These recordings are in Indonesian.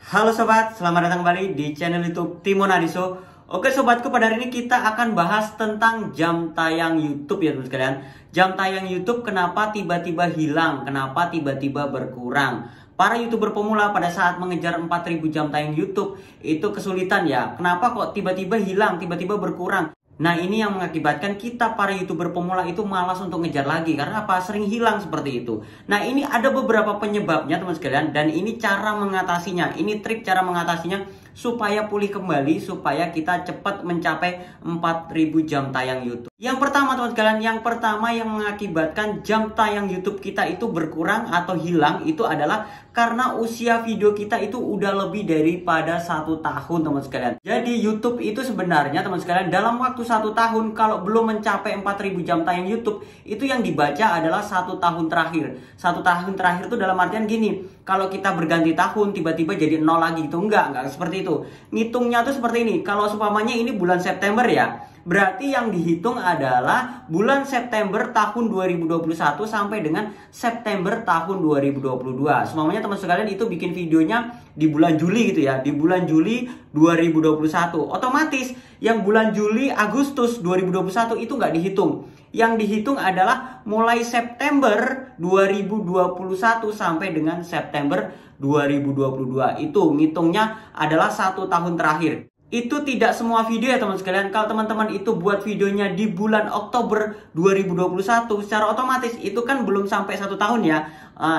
Halo sobat, selamat datang kembali di channel YouTube Timon Adiso. Oke sobatku, pada hari ini kita akan bahas tentang jam tayang YouTube ya teman sekalian. Jam tayang YouTube kenapa tiba-tiba hilang, kenapa tiba-tiba berkurang. Para YouTuber pemula pada saat mengejar 4000 jam tayang YouTube itu kesulitan ya. Kenapa kok tiba-tiba hilang, tiba-tiba berkurang? Nah, ini yang mengakibatkan kita para YouTuber pemula itu malas untuk ngejar lagi. Karena apa? Sering hilang seperti itu. Nah, ini ada beberapa penyebabnya teman sekalian. Dan ini cara mengatasinya. Ini trik cara mengatasinya supaya pulih kembali, supaya kita cepat mencapai 4000 jam tayang YouTube. Yang pertama teman sekalian, yang pertama yang mengakibatkan jam tayang YouTube kita itu berkurang atau hilang itu adalah karena usia video kita itu udah lebih daripada 1 tahun teman sekalian. Jadi YouTube itu sebenarnya teman sekalian dalam waktu 1 tahun kalau belum mencapai 4000 jam tayang YouTube itu yang dibaca adalah 1 tahun terakhir. 1 tahun terakhir itu dalam artian gini, kalau kita berganti tahun tiba-tiba jadi 0 lagi itu enggak seperti itu. Ngitungnya tuh seperti ini. Kalau seumpamanya ini bulan September ya, berarti yang dihitung adalah bulan September tahun 2021 sampai dengan September tahun 2022. Semuanya teman sekalian itu bikin videonya di bulan Juli gitu ya, di bulan Juli 2021. Otomatis yang bulan Juli, Agustus 2021 itu nggak dihitung. Yang dihitung adalah mulai September 2021 sampai dengan September 2022. Itu ngitungnya adalah 1 tahun terakhir. Itu tidak semua video ya teman sekalian. Kalau teman-teman itu buat videonya di bulan Oktober 2021, secara otomatis itu kan belum sampai 1 tahun ya.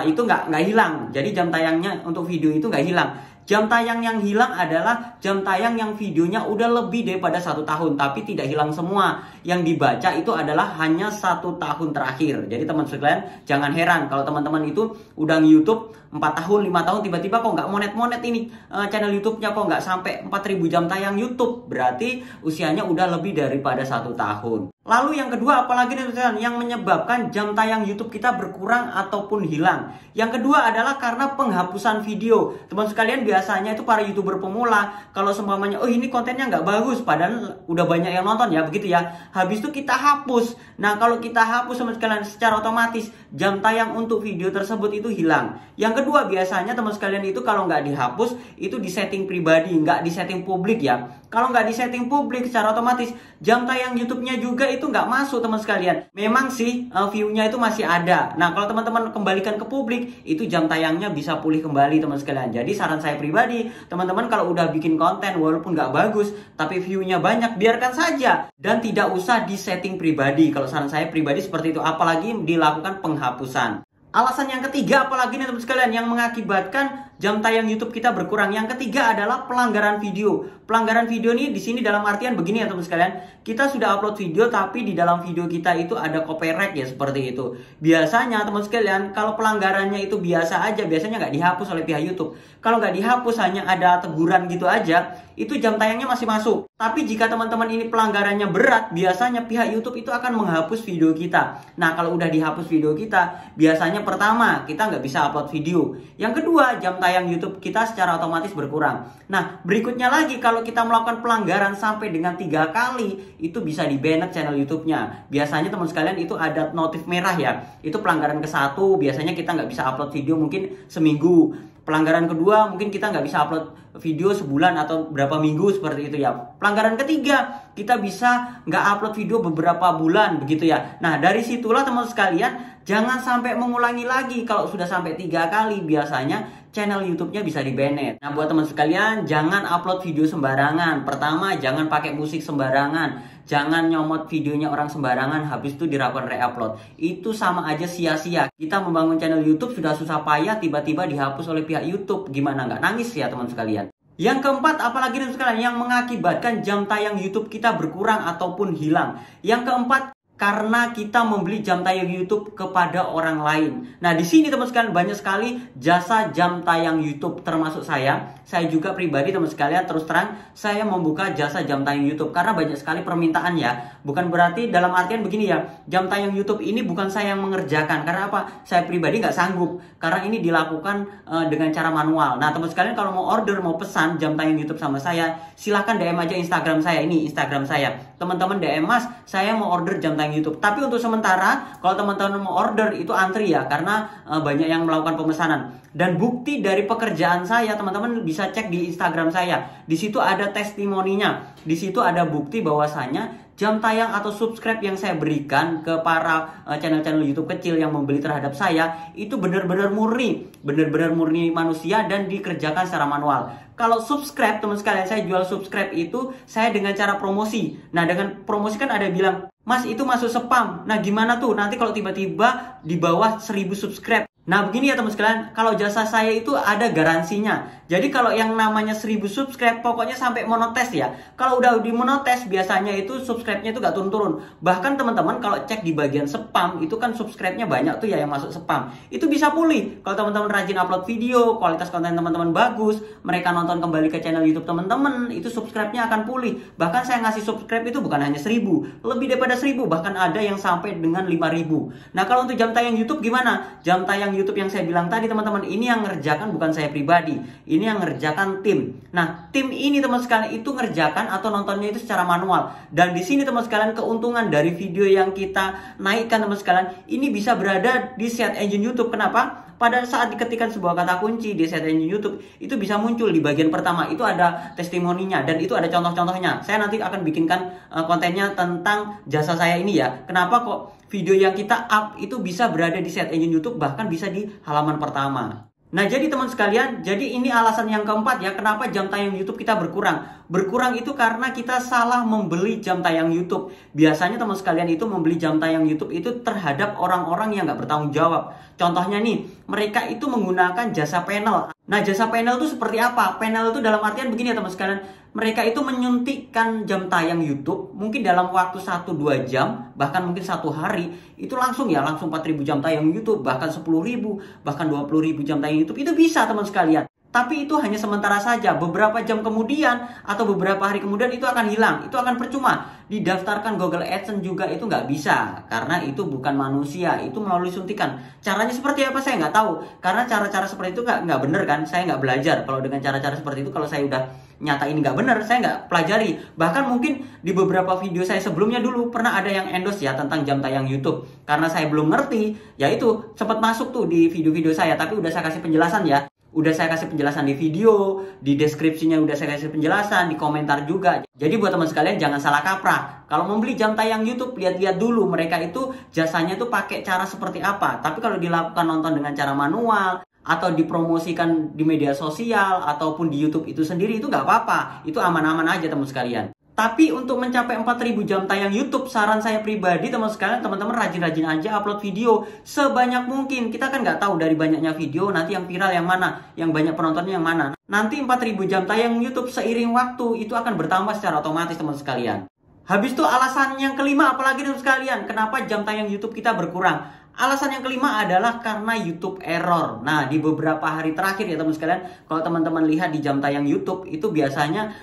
Itu nggak hilang. Jadi jam tayangnya untuk video itu nggak hilang. Jam tayang yang hilang adalah jam tayang yang videonya udah lebih daripada 1 tahun, tapi tidak hilang semua. Yang dibaca itu adalah hanya 1 tahun terakhir. Jadi teman sekalian jangan heran kalau teman-teman itu udah YouTube 4 tahun, 5 tahun tiba-tiba kok nggak monet-monet ini channel YouTube-nya, kok nggak sampai 4000 jam tayang YouTube. Berarti usianya udah lebih daripada 1 tahun. Lalu yang kedua, apalagi teman-teman yang menyebabkan jam tayang YouTube kita berkurang ataupun hilang. Yang kedua adalah karena penghapusan video. Teman sekalian biasanya itu para YouTuber pemula, kalau seumpamanya oh ini kontennya nggak bagus, padahal udah banyak yang nonton ya, begitu ya. Habis itu kita hapus. Nah, kalau kita hapus teman sekalian secara otomatis jam tayang untuk video tersebut itu hilang. Yang kedua, biasanya teman sekalian itu kalau nggak dihapus itu di setting pribadi, nggak di setting publik ya. Kalau nggak di setting publik secara otomatis jam tayang YouTube-nya juga itu nggak masuk teman sekalian. Memang sih view-nya itu masih ada. Nah, kalau teman-teman kembalikan ke publik itu jam tayangnya bisa pulih kembali teman sekalian. Jadi saran saya pribadi, teman-teman kalau udah bikin konten walaupun nggak bagus tapi view-nya banyak, biarkan saja dan tidak usah di setting pribadi. Kalau saran saya pribadi seperti itu, apalagi dilakukan penghapusan. Alasan yang ketiga, apalagi nih teman sekalian yang mengakibatkan jam tayang YouTube kita berkurang. Yang ketiga adalah pelanggaran video. Pelanggaran video ini di sini dalam artian begini ya teman sekalian. Kita sudah upload video tapi di dalam video kita itu ada copyright ya, seperti itu. Biasanya teman sekalian kalau pelanggarannya itu biasa aja, biasanya nggak dihapus oleh pihak YouTube. Kalau nggak dihapus hanya ada teguran gitu aja, itu jam tayangnya masih masuk. Tapi jika teman-teman ini pelanggarannya berat, biasanya pihak YouTube itu akan menghapus video kita. Nah, kalau udah dihapus video kita, biasanya pertama, kita nggak bisa upload video. Yang kedua, jam tayang YouTube kita secara otomatis berkurang. Nah, berikutnya lagi, kalau kita melakukan pelanggaran sampai dengan 3 kali, itu bisa di-banned channel YouTube-nya. Biasanya teman sekalian itu ada notif merah ya. Itu pelanggaran ke-1, biasanya kita nggak bisa upload video mungkin seminggu. Pelanggaran kedua, mungkin kita nggak bisa upload video sebulan atau berapa minggu seperti itu ya. Pelanggaran ketiga, kita bisa nggak upload video beberapa bulan begitu ya. Nah, dari situlah teman sekalian, jangan sampai mengulangi lagi. Kalau sudah sampai 3 kali, biasanya channel YouTube-nya bisa di-banned. Nah, buat teman sekalian, jangan upload video sembarangan. Pertama, jangan pakai musik sembarangan. Jangan nyomot videonya orang sembarangan, habis itu dilakukan re-upload. Itu sama aja sia-sia. Kita membangun channel YouTube sudah susah payah, tiba-tiba dihapus oleh pihak YouTube. Gimana nggak nangis ya teman sekalian? Yang keempat, apalagi teman sekalian yang mengakibatkan jam tayang YouTube kita berkurang ataupun hilang. Yang keempat, karena kita membeli jam tayang YouTube kepada orang lain. Nah, di sini teman sekalian banyak sekali jasa jam tayang YouTube, termasuk saya. Saya juga pribadi teman sekalian, terus terang saya membuka jasa jam tayang YouTube karena banyak sekali permintaan ya. Bukan berarti dalam artian begini ya, jam tayang YouTube ini bukan saya yang mengerjakan. Karena apa? Saya pribadi nggak sanggup karena ini dilakukan dengan cara manual. Nah, teman sekalian kalau mau order, mau pesan jam tayang YouTube sama saya, silahkan DM aja Instagram saya. Ini Instagram saya. Teman-teman DM, Mas, saya mau order jam tayang Tayang YouTube. Tapi untuk sementara kalau teman-teman mau order itu antri ya, karena banyak yang melakukan pemesanan. Dan bukti dari pekerjaan saya, teman-teman bisa cek di Instagram saya. Di situ ada testimoninya. Di situ ada bukti bahwasanya jam tayang atau subscribe yang saya berikan ke para channel-channel YouTube kecil yang membeli terhadap saya itu benar-benar murni manusia dan dikerjakan secara manual. Kalau subscribe, teman sekalian, saya jual subscribe itu saya dengan cara promosi. Nah, dengan promosi kan ada bilang, "Mas, itu masuk spam." Nah, gimana tuh nanti kalau tiba-tiba di bawah 1000 subscribe? Nah, begini ya teman sekalian, kalau jasa saya itu ada garansinya. Jadi kalau yang namanya 1000 subscribe, pokoknya sampai monotes ya. Kalau udah di monotes, biasanya itu subscribe-nya itu gak turun-turun. Bahkan teman-teman kalau cek di bagian spam, itu kan subscribe-nya banyak tuh ya yang masuk spam. Itu bisa pulih. Kalau teman-teman rajin upload video, kualitas konten teman-teman bagus, mereka nonton kembali ke channel YouTube teman-teman, itu subscribe-nya akan pulih. Bahkan saya ngasih subscribe itu bukan hanya 1000, lebih daripada 1000, bahkan ada yang sampai dengan 5000. Nah, kalau untuk jam tayang YouTube gimana? Jam tayang YouTube yang saya bilang tadi teman-teman, ini yang ngerjakan bukan saya pribadi, ini yang ngerjakan tim. Nah, tim ini teman sekalian itu ngerjakan atau nontonnya itu secara manual. Dan di sini teman sekalian keuntungan dari video yang kita naikkan teman sekalian, ini bisa berada di search engine YouTube. Kenapa? Pada saat diketikkan sebuah kata kunci di search engine YouTube, itu bisa muncul di bagian pertama, itu ada testimoninya dan itu ada contoh-contohnya. Saya nanti akan bikinkan kontennya tentang jasa saya ini ya. Kenapa kok video yang kita up itu bisa berada di search engine YouTube, bahkan bisa di halaman pertama. Nah, jadi teman sekalian, jadi ini alasan yang keempat ya, kenapa jam tayang YouTube kita berkurang. Berkurang itu karena kita salah membeli jam tayang YouTube. Biasanya teman sekalian itu membeli jam tayang YouTube itu terhadap orang-orang yang nggak bertanggung jawab. Contohnya nih, mereka itu menggunakan jasa panel. Nah, jasa panel itu seperti apa? Panel itu dalam artian begini ya teman sekalian. Mereka itu menyuntikkan jam tayang YouTube mungkin dalam waktu 1-2 jam, bahkan mungkin 1 hari, itu langsung 4.000 jam tayang YouTube, bahkan 10.000, bahkan 20.000 jam tayang YouTube, itu bisa teman sekalian. Tapi itu hanya sementara saja, beberapa jam kemudian atau beberapa hari kemudian itu akan hilang, itu akan percuma. Didaftarkan Google AdSense juga itu nggak bisa, karena itu bukan manusia, itu melalui suntikan. Caranya seperti apa saya nggak tahu, karena cara-cara seperti itu nggak bener kan, saya nggak belajar. Kalau dengan cara-cara seperti itu, kalau saya udah nyata ini nggak bener, saya nggak pelajari. Bahkan mungkin di beberapa video saya sebelumnya dulu pernah ada yang endorse ya tentang jam tayang YouTube. Karena saya belum ngerti, ya itu sempat masuk tuh di video-video saya, tapi udah saya kasih penjelasan ya. Udah saya kasih penjelasan di video, di deskripsinya udah saya kasih penjelasan, di komentar juga. Jadi buat teman sekalian jangan salah kaprah. Kalau membeli jam tayang YouTube, lihat-lihat dulu mereka itu jasanya tuh pakai cara seperti apa. Tapi kalau dilakukan nonton dengan cara manual, atau dipromosikan di media sosial, ataupun di YouTube itu sendiri, itu nggak apa-apa. Itu aman-aman aja teman sekalian. Tapi untuk mencapai 4.000 jam tayang YouTube, saran saya pribadi teman sekalian, teman-teman rajin-rajin aja upload video sebanyak mungkin. Kita kan nggak tahu dari banyaknya video nanti yang viral yang mana, yang banyak penontonnya yang mana. Nanti 4.000 jam tayang YouTube seiring waktu itu akan bertambah secara otomatis teman sekalian. Habis itu alasan yang kelima, apalagi teman sekalian, kenapa jam tayang YouTube kita berkurang? Alasan yang kelima adalah karena YouTube error. Nah, di beberapa hari terakhir ya teman sekalian, kalau teman-teman lihat di jam tayang YouTube itu biasanya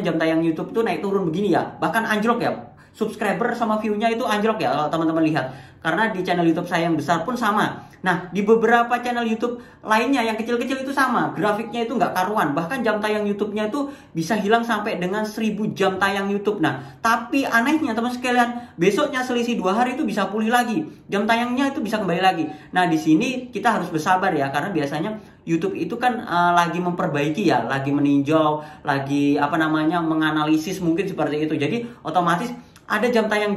jam tayang YouTube itu naik turun begini ya, bahkan anjlok ya. Subscriber sama view-nya itu anjlok ya kalau teman-teman lihat. Karena di channel YouTube saya yang besar pun sama. Nah, di beberapa channel YouTube lainnya yang kecil-kecil itu sama. Grafiknya itu nggak karuan. Bahkan jam tayang YouTube-nya itu bisa hilang sampai dengan 1000 jam tayang YouTube. Nah, tapi anehnya teman sekalian, besoknya selisih 2 hari itu bisa pulih lagi. Jam tayangnya itu bisa kembali lagi. Nah, di sini kita harus bersabar ya. Karena biasanya YouTube itu kan lagi memperbaiki ya. Lagi meninjau, lagi menganalisis mungkin seperti itu. Jadi otomatis ada jam tayang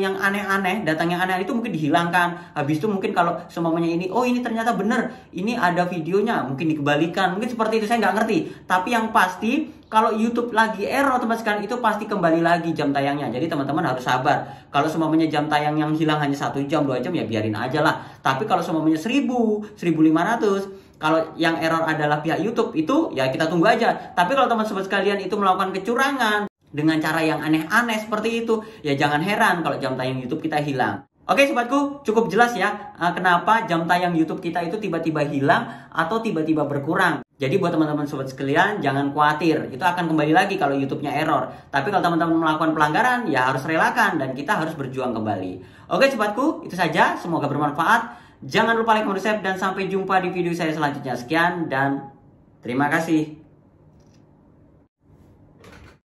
yang aneh-aneh, datang yang aneh itu mungkin dihilangkan. Habis itu mungkin kalau semuanya ini, oh ini ternyata bener, ini ada videonya, mungkin dikembalikan, mungkin seperti itu, saya nggak ngerti. Tapi yang pasti, kalau YouTube lagi error teman sekalian, itu pasti kembali lagi jam tayangnya. Jadi teman-teman harus sabar. Kalau semuanya jam tayang yang hilang hanya 1 jam, 2 jam, ya biarin aja lah. Tapi kalau semuanya 1000, 1500, kalau yang error adalah pihak YouTube, itu ya kita tunggu aja. Tapi kalau teman-teman sekalian itu melakukan kecurangan dengan cara yang aneh-aneh seperti itu, ya jangan heran kalau jam tayang YouTube kita hilang. Oke sobatku, cukup jelas ya kenapa jam tayang YouTube kita itu tiba-tiba hilang atau tiba-tiba berkurang. Jadi buat teman-teman sobat sekalian, jangan khawatir, itu akan kembali lagi kalau YouTube-nya error. Tapi kalau teman-teman melakukan pelanggaran, ya harus relakan dan kita harus berjuang kembali. Oke sobatku, itu saja, semoga bermanfaat. Jangan lupa like, comment, share, dan sampai jumpa di video saya selanjutnya. Sekian dan terima kasih.